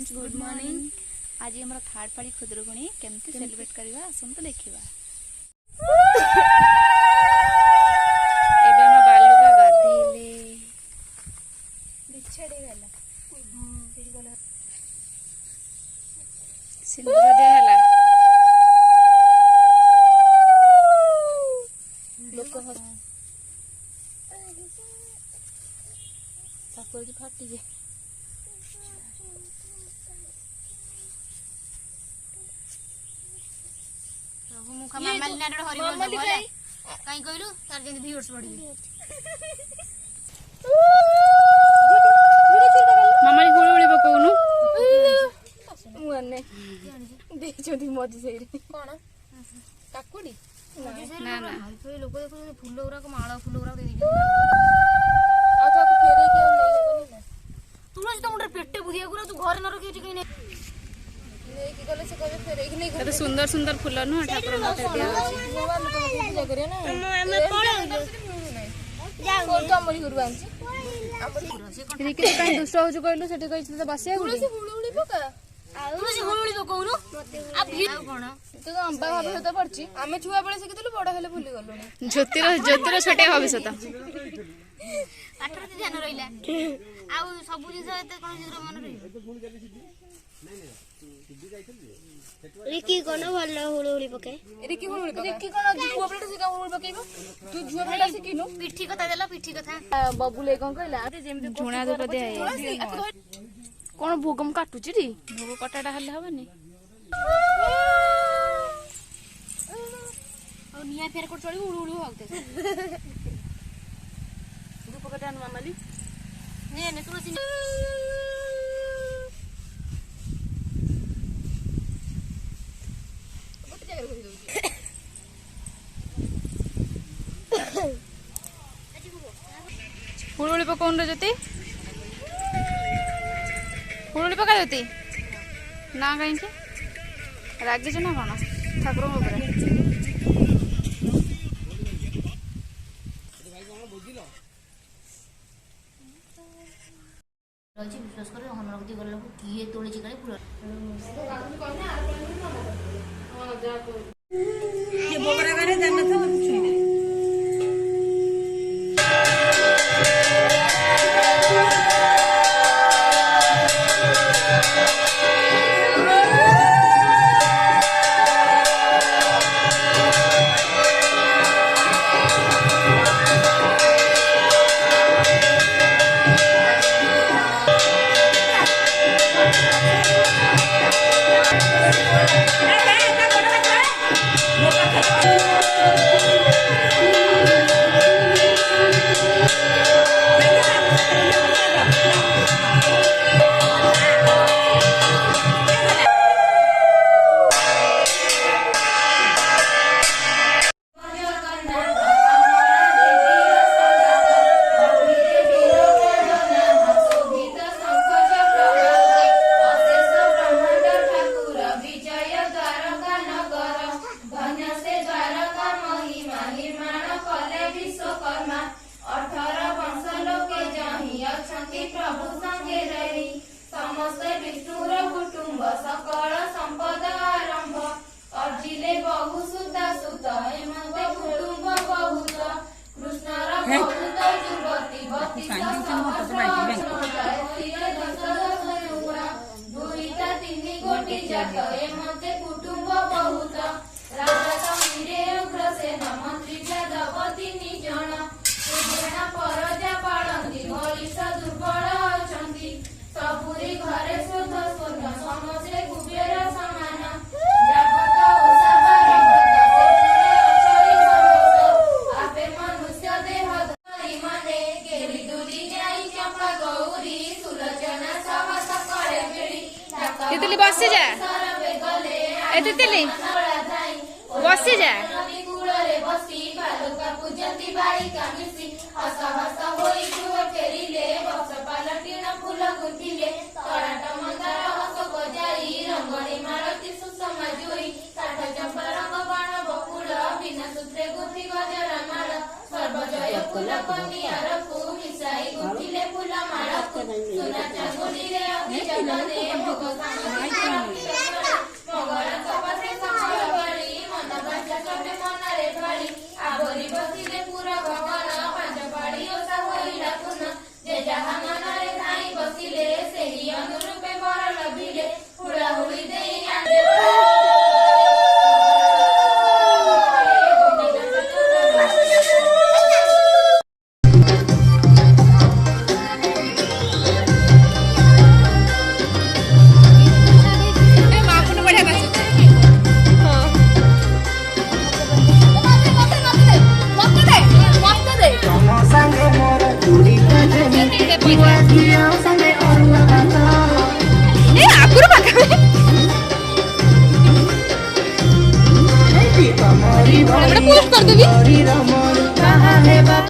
Friends good morning. आज हमारा third पारी खुदरुकुणी केमती सेलिब्रेट करवा आसंतु देखिबा। एबे हम बालुका गाधीले बिछड़ी गला एही गला सिंदूर दे हला लोक हस सापर की फाटी जे मुखा मामाली नाडर हरि बोल बोले काई कहलु तार जेंति व्यूअर्स बढ़ी मामाली हुळ हुळी बकौनु मुअने देचोदी मजी सेरी कोन काकुडी ना ना तो लोक देखो फूल उरा को माळा फूल उरा दे दी आ तो फेरे के नहीं होबनी ना तुलसी तो मुंडर पेटे बुधिया गुरा तू घर न रखी ठीक नहीं की गले से कबे फेरे कि नहीं तो सुंदर सुंदर फूल न ठाकुर माथे दिया मोबाइल तो पूजा करे ना हमें कोन जाऊ तो हमरी गुरु आंची हमरी के काई दुष्ट हो जो कहलु सेठी कहि त बसिया गुरु से हुळुळी पका तुलसी हुळुळी पकौनु आ भी कोन तो अंबा भाबे तो पड़ची हमें छुआ बळे सिखितलु बड़ हेले भूली गलु ज्योतिर छोटे भविष्यत पाठर ध्यान रहिला आ सब जिस एते कोन जिरो मन रहि रिकी कोन भल्ला हुळुळी पके रिकी हुळुळी पके रिकी कोन छुआ बळे से का हुळुळी पकेबो तू छुआ बळे सिखिनु पिठी कथा देला पिठी कथा बबुले कोन कहला जेमति झुणा धूप दे कोन भोगम काटुची रे भोग कटाटा हल्ला हबनी और निया फेर कोट चली उड़ू उड़ू होते धूप कटान मामाली ने ने तुलसी गोटे जगह रखि दउची हुळुळी पकोन रे जति हुळुळी पका जति ना कहीं के रागी छ ना कोन ठाकुर ऊपर रजी विश्वास करे हमरा गति गल्ला को किए तोड़ी छि काले फुल ये बोबरा करे जन्नत हो छुई तितली बसी जा ए तितली बसी जा बसी बालुका पूजती बाई कामिसी हस हस होई जुव फेरिले बक्स पालटिन फूल गुंथिले तराट मंदार हस गजाई रंगणी मारती सुषमा जुई काठ चंपा रंग बाण बकुल बिना सूत्रे गुंथि गजरा माल सर्वजय फूल कनियार को मिसाई गुंथिले फूल माल सुना चांगुली रे अग्नि चंदने भोग